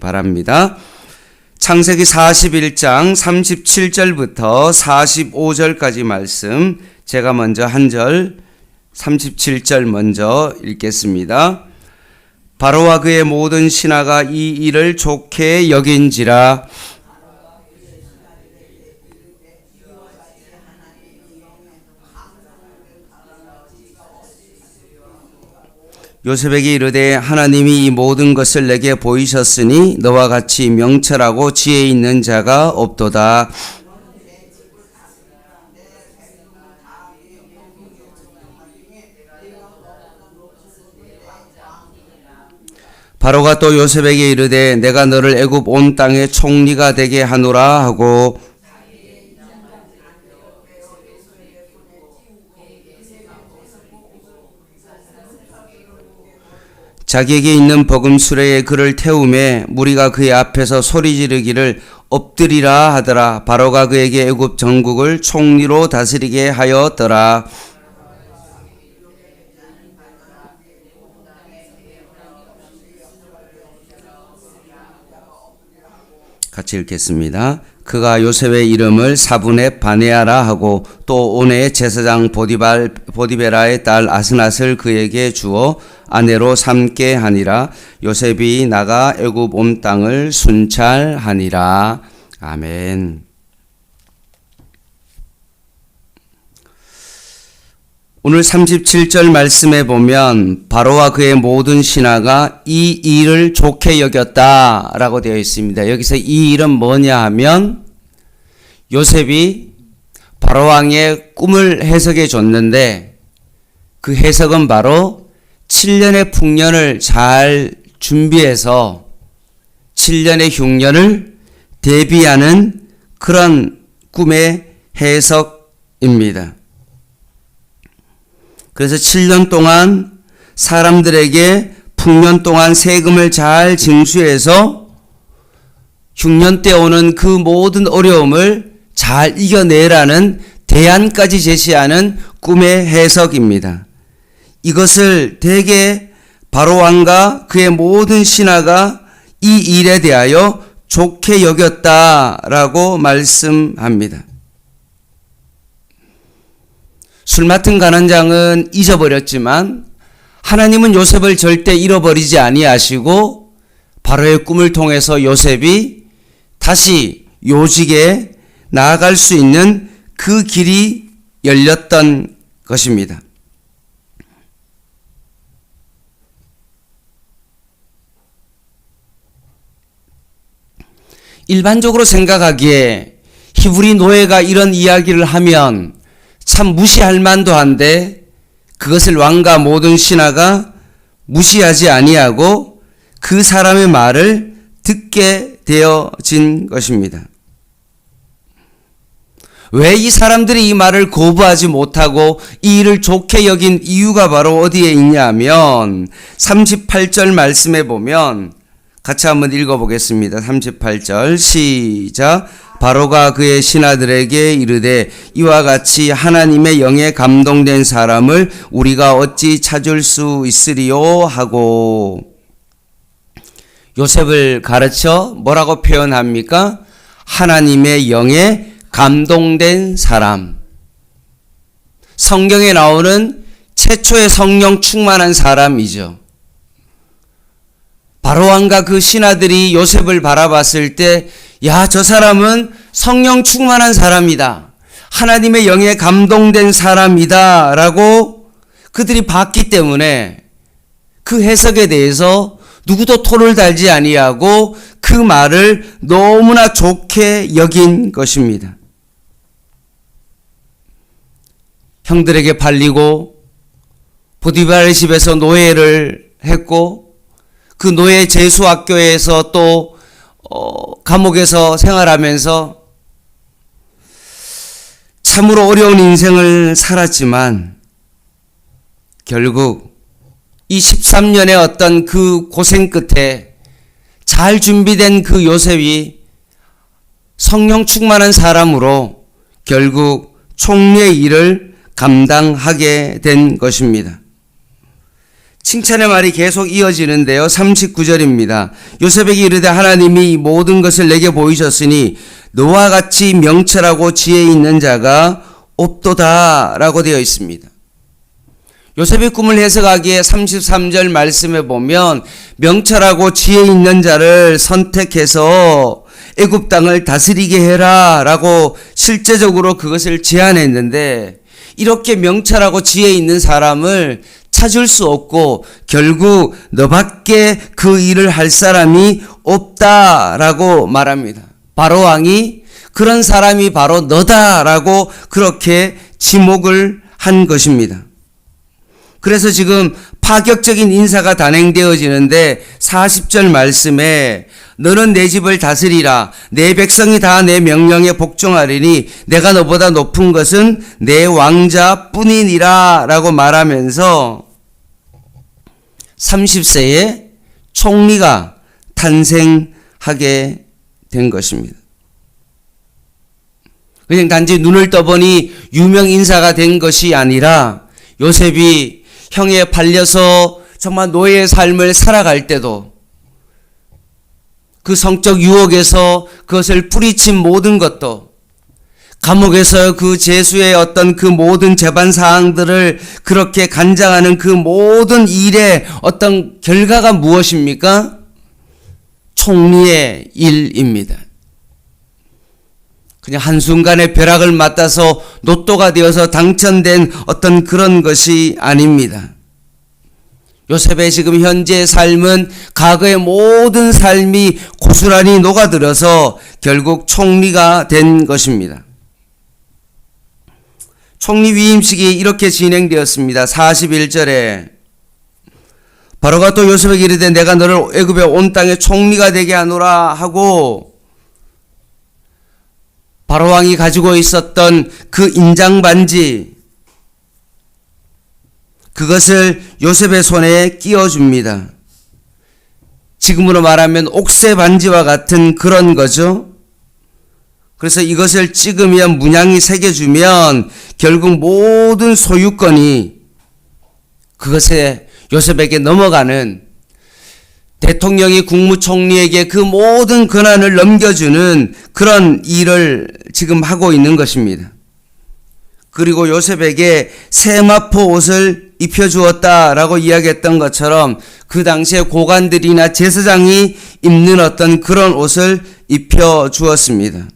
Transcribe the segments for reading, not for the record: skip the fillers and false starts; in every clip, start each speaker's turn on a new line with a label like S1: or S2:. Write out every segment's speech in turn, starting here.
S1: 바랍니다. 창세기 41장 37절부터 45절까지 말씀, 제가 먼저 한 절 37절 먼저 읽겠습니다. 바로와 그의 모든 신하가 이 일을 좋게 여긴지라. 요셉에게 이르되 하나님이 이 모든 것을 내게 보이셨으니 너와 같이 명철하고 지혜 있는 자가 없도다. 바로가 또 요셉에게 이르되 내가 너를 애굽 온 땅의 총리가 되게 하노라 하고, 자기에게 있는 버금수레에 그를 태우매 무리가 그의 앞에서 소리 지르기를 엎드리라 하더라. 바로가 그에게 애굽 전국을 총리로 다스리게 하였더라. 같이 읽겠습니다. 그가 요셉의 이름을 사분의 바네아라 하고 또 온의 제사장 보디베라의 딸 아스낫을 그에게 주어 아내로 삼게 하니라. 요셉이 나가 애굽 온 땅을 순찰하니라. 아멘. 오늘 37절 말씀에 보면 바로와 그의 모든 신하가 이 일을 좋게 여겼다라고 되어 있습니다. 여기서 이 일은 뭐냐 하면 요셉이 바로왕의 꿈을 해석해 줬는데 그 해석은 바로 7년의 풍년을 잘 준비해서 7년의 흉년을 대비하는 그런 꿈의 해석입니다. 그래서 7년 동안 사람들에게 풍년 동안 세금을 잘 징수해서 흉년 때 오는 그 모든 어려움을 잘 이겨내라는 대안까지 제시하는 꿈의 해석입니다. 이것을 대개 바로왕과 그의 모든 신하가 이 일에 대하여 좋게 여겼다라고 말씀합니다. 술 맡은 간원장은 잊어버렸지만 하나님은 요셉을 절대 잃어버리지 아니하시고 바로의 꿈을 통해서 요셉이 다시 요직에 나아갈 수 있는 그 길이 열렸던 것입니다. 일반적으로 생각하기에 히브리 노예가 이런 이야기를 하면 참 무시할 만도 한데 그것을 왕과 모든 신하가 무시하지 아니하고 그 사람의 말을 듣게 되어진 것입니다. 왜 이 사람들이 이 말을 거부하지 못하고 이 일을 좋게 여긴 이유가 바로 어디에 있냐면 38절 말씀에 보면 같이 한번 읽어보겠습니다. 38절 시작. 바로가 그의 신하들에게 이르되 이와 같이 하나님의 영에 감동된 사람을 우리가 어찌 찾을 수 있으리요 하고, 요셉을 가르쳐 뭐라고 표현합니까? 하나님의 영에 감동된 사람. 성경에 나오는 최초의 성령 충만한 사람이죠. 바로왕과 그 신하들이 요셉을 바라봤을 때 야, 저 사람은 성령 충만한 사람이다. 하나님의 영에 감동된 사람이다. 라고 그들이 봤기 때문에 그 해석에 대해서 누구도 토를 달지 아니하고 그 말을 너무나 좋게 여긴 것입니다. 형들에게 팔리고 보디발의 집에서 노예를 했고 그 노예 재수학교에서 또 감옥에서 생활하면서 참으로 어려운 인생을 살았지만 결국 이 13년의 어떤 그 고생 끝에 잘 준비된 그 요셉이 성령 충만한 사람으로 결국 총리의 일을 감당하게 된 것입니다. 칭찬의 말이 계속 이어지는데요. 39절입니다. 요셉에게 이르되 하나님이 이 모든 것을 내게 보이셨으니 너와 같이 명철하고 지혜 있는 자가 없도다 라고 되어 있습니다. 요셉의 꿈을 해석하기에 33절 말씀에 보면 명철하고 지혜 있는 자를 선택해서 애굽 땅을 다스리게 해라 라고 실제적으로 그것을 제안했는데, 이렇게 명철하고 지혜 있는 사람을 찾을 수 없고 결국 너밖에 그 일을 할 사람이 없다라고 말합니다. 바로 왕이 그런 사람이 바로 너다라고 그렇게 지목을 한 것입니다. 그래서 지금 파격적인 인사가 단행되어지는데 40절 말씀에 너는 내 집을 다스리라. 내 백성이 다 내 명령에 복종하리니 내가 너보다 높은 것은 내 왕자뿐이니라 라고 말하면서 30세에 총리가 탄생하게 된 것입니다. 그냥 단지 눈을 떠보니 유명 인사가 된 것이 아니라 요셉이 형에 팔려서 정말 노예의 삶을 살아갈 때도 그 성적 유혹에서 그것을 뿌리친 모든 것도, 감옥에서 그 제수의 어떤 그 모든 재반 사항들을 그렇게 간장하는 그 모든 일의 어떤 결과가 무엇입니까? 총리의 일입니다. 그냥 한순간에 벼락을 맞아서 로또가 되어서 당첨된 어떤 그런 것이 아닙니다. 요셉의 지금 현재의 삶은 과거의 모든 삶이 고스란히 녹아들어서 결국 총리가 된 것입니다. 총리 위임식이 이렇게 진행되었습니다. 41절에 바로가 또 요셉에게 이르되 내가 너를 애굽의 온 땅의 총리가 되게 하노라 하고, 바로 왕이 가지고 있었던 그 인장 반지, 그것을 요셉의 손에 끼워줍니다. 지금으로 말하면 옥새 반지와 같은 그런 거죠. 그래서 이것을 찍으면 문양이 새겨주면 결국 모든 소유권이 그것에 요셉에게 넘어가는, 대통령이 국무총리에게 그 모든 권한을 넘겨주는 그런 일을 지금 하고 있는 것입니다. 그리고 요셉에게 세마포 옷을 입혀주었다라고 이야기했던 것처럼 그 당시에 고관들이나 제사장이 입는 어떤 그런 옷을 입혀주었습니다.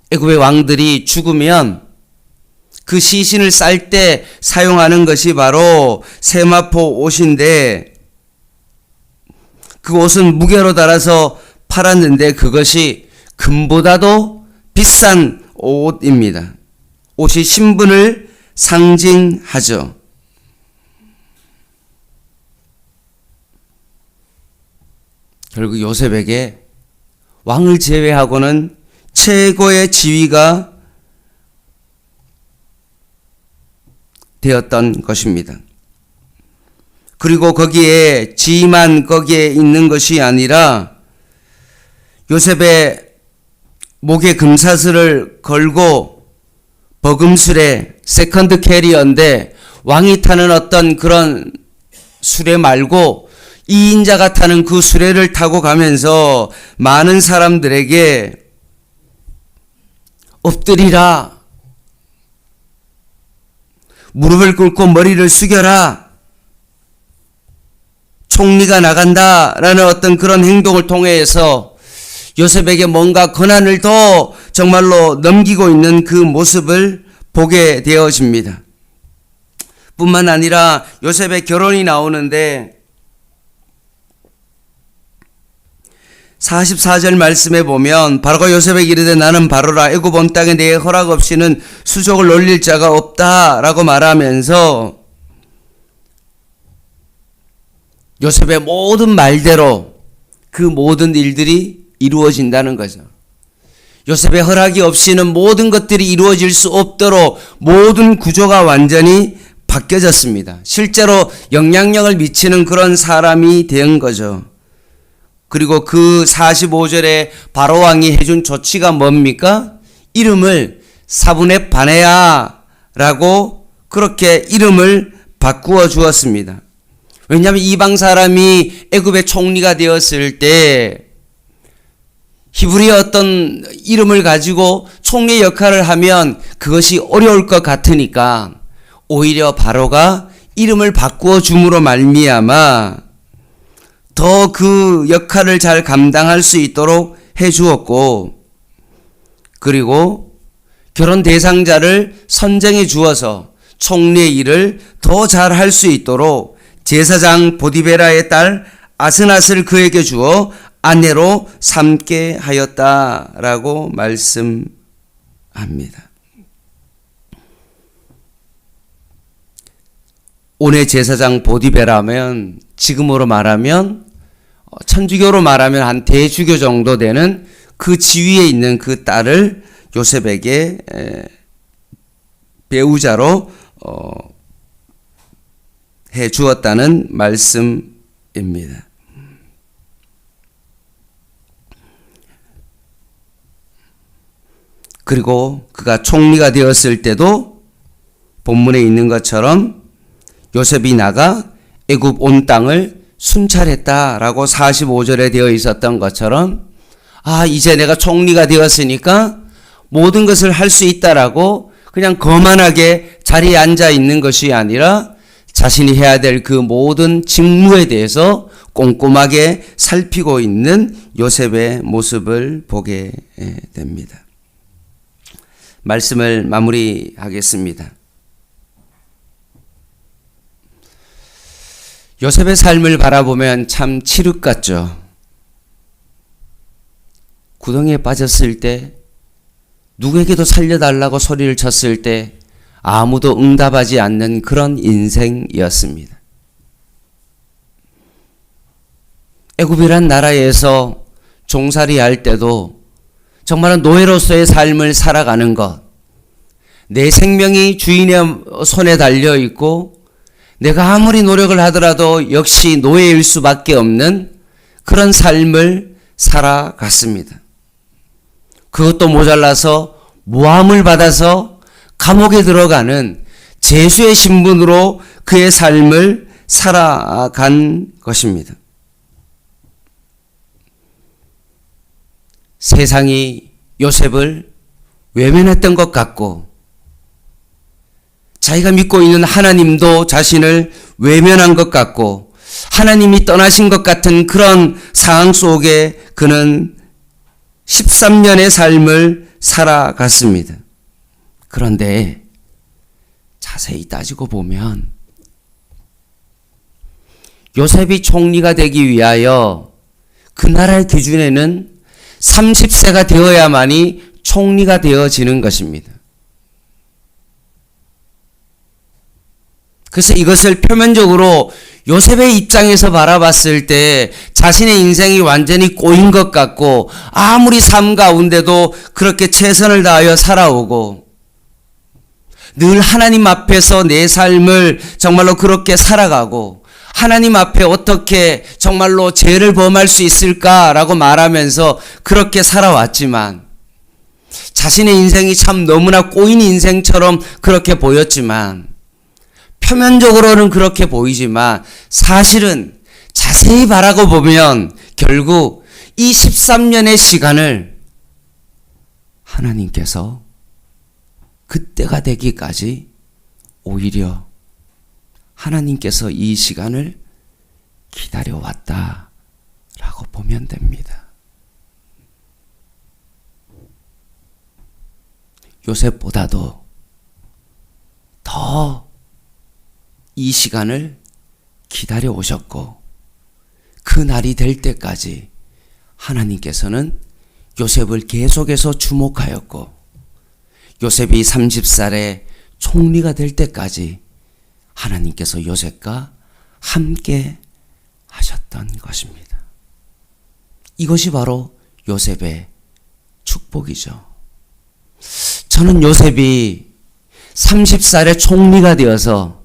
S1: 애굽의 왕들이 죽으면 그 시신을 쌀 때 사용하는 것이 바로 세마포 옷인데, 그 옷은 무게로 달아서 팔았는데 그것이 금보다도 비싼 옷입니다. 옷이 신분을 상징하죠. 결국 요셉에게 왕을 제외하고는 최고의 지위가 되었던 것입니다. 그리고 거기에 지위만 거기에 있는 것이 아니라 요셉의 목에 금사슬을 걸고 버금술의 세컨드 캐리어인데, 왕이 타는 어떤 그런 수레 말고 2인자가 타는 그 수레를 타고 가면서 많은 사람들에게 엎드리라, 무릎을 꿇고 머리를 숙여라, 총리가 나간다라는 어떤 그런 행동을 통해서 요셉에게 뭔가 권한을 더 정말로 넘기고 있는 그 모습을 보게 되어집니다. 뿐만 아니라 요셉의 결혼이 나오는데 44절 말씀에 보면 바로가 요셉에게 이르되 나는 바로라 애굽 온 땅에 내 허락 없이는 수족을 올릴 자가 없다라고 말하면서 요셉의 모든 말대로 그 모든 일들이 이루어진다는 거죠. 요셉의 허락이 없이는 모든 것들이 이루어질 수 없도록 모든 구조가 완전히 바뀌어졌습니다. 실제로 영향력을 미치는 그런 사람이 된 거죠. 그리고 그 45절에 바로 왕이 해준 조치가 뭡니까? 이름을 사분의 바네아라고 그렇게 이름을 바꾸어 주었습니다. 왜냐하면 이방 사람이 애굽의 총리가 되었을 때 히브리의 어떤 이름을 가지고 총리의 역할을 하면 그것이 어려울 것 같으니까 오히려 바로가 이름을 바꾸어 줌으로 말미암아 더 그 역할을 잘 감당할 수 있도록 해 주었고, 그리고 결혼 대상자를 선정해 주어서 총리의 일을 더 잘 할 수 있도록 제사장 보디베라의 딸 아스낫을 그에게 주어 아내로 삼게 하였다라고 말씀합니다. 오늘 제사장 보디베라면 지금으로 말하면 천주교로 말하면 한 대주교 정도 되는 그 지위에 있는 그 딸을 요셉에게 배우자로 해 주었다는 말씀입니다. 그리고 그가 총리가 되었을 때도 본문에 있는 것처럼 요셉이 나가 애굽 온 땅을 순찰했다라고 45절에 되어 있었던 것처럼, 이제 내가 총리가 되었으니까 모든 것을 할 수 있다라고 그냥 거만하게 자리에 앉아 있는 것이 아니라 자신이 해야 될 그 모든 직무에 대해서 꼼꼼하게 살피고 있는 요셉의 모습을 보게 됩니다. 말씀을 마무리하겠습니다. 요셉의 삶을 바라보면 참 칠흑 같죠. 구덩이에 빠졌을 때, 누구에게도 살려달라고 소리를 쳤을 때 아무도 응답하지 않는 그런 인생이었습니다. 애굽이란 나라에서 종살이 할 때도 정말은 노예로서의 삶을 살아가는 것, 내 생명이 주인의 손에 달려 있고 내가 아무리 노력을 하더라도 역시 노예일 수밖에 없는 그런 삶을 살아갔습니다. 그것도 모자라서 모함을 받아서 감옥에 들어가는 죄수의 신분으로 그의 삶을 살아간 것입니다. 세상이 요셉을 외면했던 것 같고 자기가 믿고 있는 하나님도 자신을 외면한 것 같고 하나님이 떠나신 것 같은 그런 상황 속에 그는 13년의 삶을 살아갔습니다. 그런데 자세히 따지고 보면 요셉이 총리가 되기 위하여 그 나라의 기준에는 30세가 되어야만이 총리가 되어지는 것입니다. 그래서 이것을 표면적으로 요셉의 입장에서 바라봤을 때 자신의 인생이 완전히 꼬인 것 같고 아무리 삶 가운데도 그렇게 최선을 다하여 살아오고 늘 하나님 앞에서 내 삶을 정말로 그렇게 살아가고 하나님 앞에 어떻게 정말로 죄를 범할 수 있을까라고 말하면서 그렇게 살아왔지만 자신의 인생이 참 너무나 꼬인 인생처럼 그렇게 보였지만 표면적으로는 그렇게 보이지만 사실은 자세히 바라고 보면 결국 이 13년의 시간을 하나님께서 그때가 되기까지 오히려 하나님께서 이 시간을 기다려왔다라고 보면 됩니다. 요셉보다도 더 이 시간을 기다려 오셨고 그 날이 될 때까지 하나님께서는 요셉을 계속해서 주목하였고 요셉이 30살에 총리가 될 때까지 하나님께서 요셉과 함께 하셨던 것입니다. 이것이 바로 요셉의 축복이죠. 저는 요셉이 30살에 총리가 되어서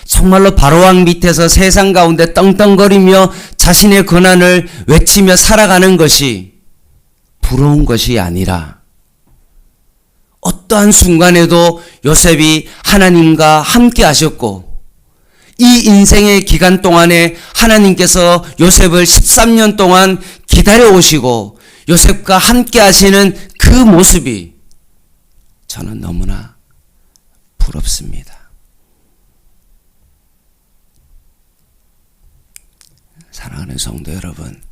S1: 정말로 바로왕 밑에서 세상 가운데 떵떵거리며 자신의 권한을 외치며 살아가는 것이 부러운 것이 아니라 어떠한 순간에도 요셉이 하나님과 함께 하셨고 이 인생의 기간 동안에 하나님께서 요셉을 13년 동안 기다려 오시고 요셉과 함께 하시는 그 모습이 저는 너무나 부럽습니다. 사랑하는 성도 여러분,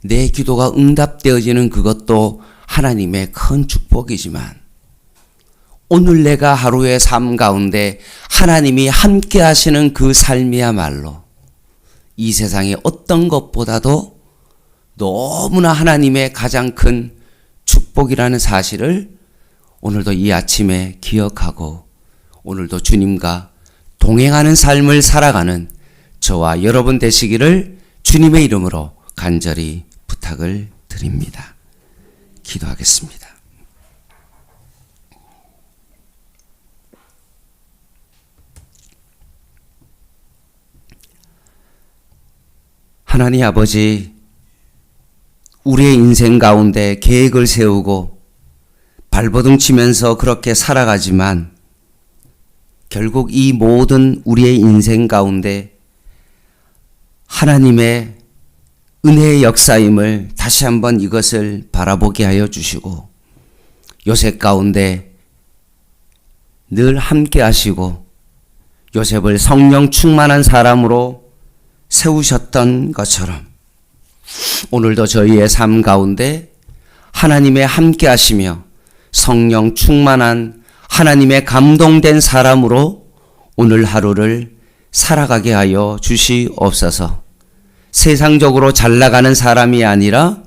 S1: 내 기도가 응답되어지는 그것도 하나님의 큰 축복이지만 오늘 내가 하루의 삶 가운데 하나님이 함께 하시는 그 삶이야말로 이 세상의 어떤 것보다도 너무나 하나님의 가장 큰 축복이라는 사실을 오늘도 이 아침에 기억하고 오늘도 주님과 동행하는 삶을 살아가는 저와 여러분 되시기를 주님의 이름으로 간절히 부탁을 드립니다. 기도하겠습니다. 하나님 아버지, 우리의 인생 가운데 계획을 세우고 발버둥 치면서 그렇게 살아가지만 결국 이 모든 우리의 인생 가운데 하나님의 은혜의 역사임을 다시 한번 이것을 바라보게 하여 주시고 요셉 가운데 늘 함께 하시고 요셉을 성령 충만한 사람으로 세우셨던 것처럼 오늘도 저희의 삶 가운데 하나님의 함께 하시며 성령 충만한 하나님의 감동된 사람으로 오늘 하루를 살아가게 하여 주시옵소서. 세상적으로 잘 나가는 사람이 아니라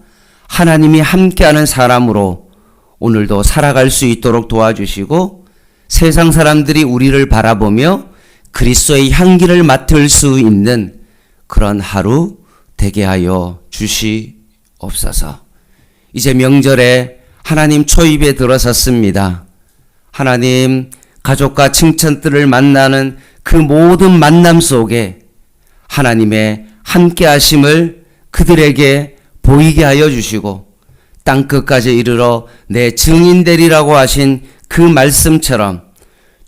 S1: 하나님이 함께하는 사람으로 오늘도 살아갈 수 있도록 도와주시고 세상 사람들이 우리를 바라보며 그리스도의 향기를 맡을 수 있는 그런 하루 되게 하여 주시옵소서. 이제 명절에 하나님 초입에 들어섰습니다. 하나님 가족과 친척들을 만나는 그 모든 만남 속에 하나님의 함께 하심을 그들에게 보이게 하여 주시고 땅끝까지 이르러 내 증인 되리라고 하신 그 말씀처럼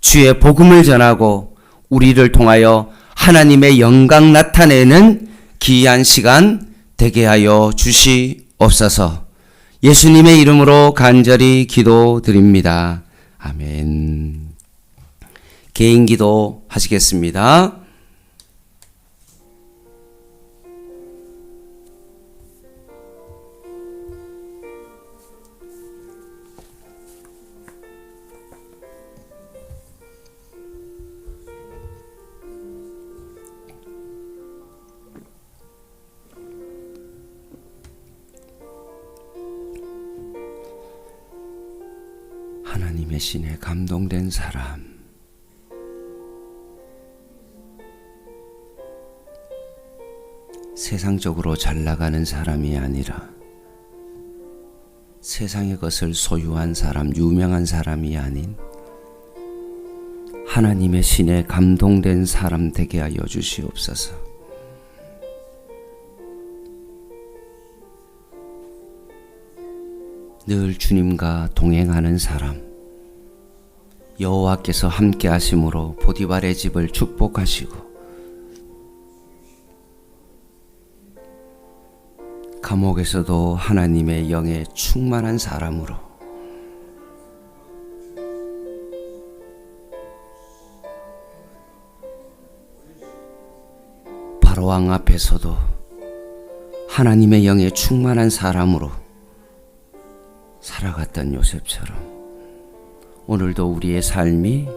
S1: 주의 복음을 전하고 우리를 통하여 하나님의 영광 나타내는 귀한 시간 되게 하여 주시옵소서. 예수님의 이름으로 간절히 기도드립니다. 아멘. 개인 기도 하시겠습니다. 하나님의 신에 감동된 사람, 세상적으로 잘 나가는 사람이 아니라 세상의 것을 소유한 사람, 유명한 사람이 아닌 하나님의 신에 감동된 사람 되게 하여 주시옵소서. 늘 주님과 동행하는 사람, 여호와께서 함께 하심으로 보디발의 집을 축복하시고 감옥에서도 하나님의 영에 충만한 사람으로 바로왕 앞에서도 하나님의 영에 충만한 사람으로 살아갔던 요셉처럼 오늘도 우리의 삶이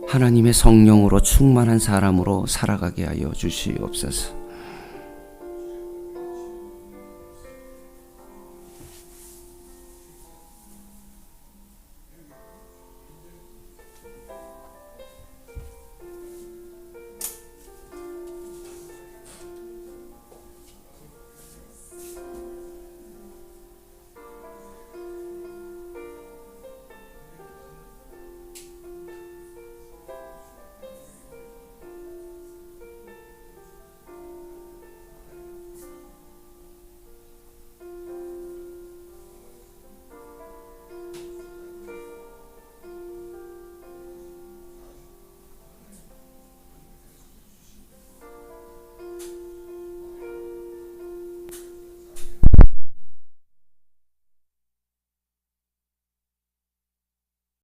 S1: 하나님의 성령으로 충만한 사람으로 살아가게 하여 주시옵소서.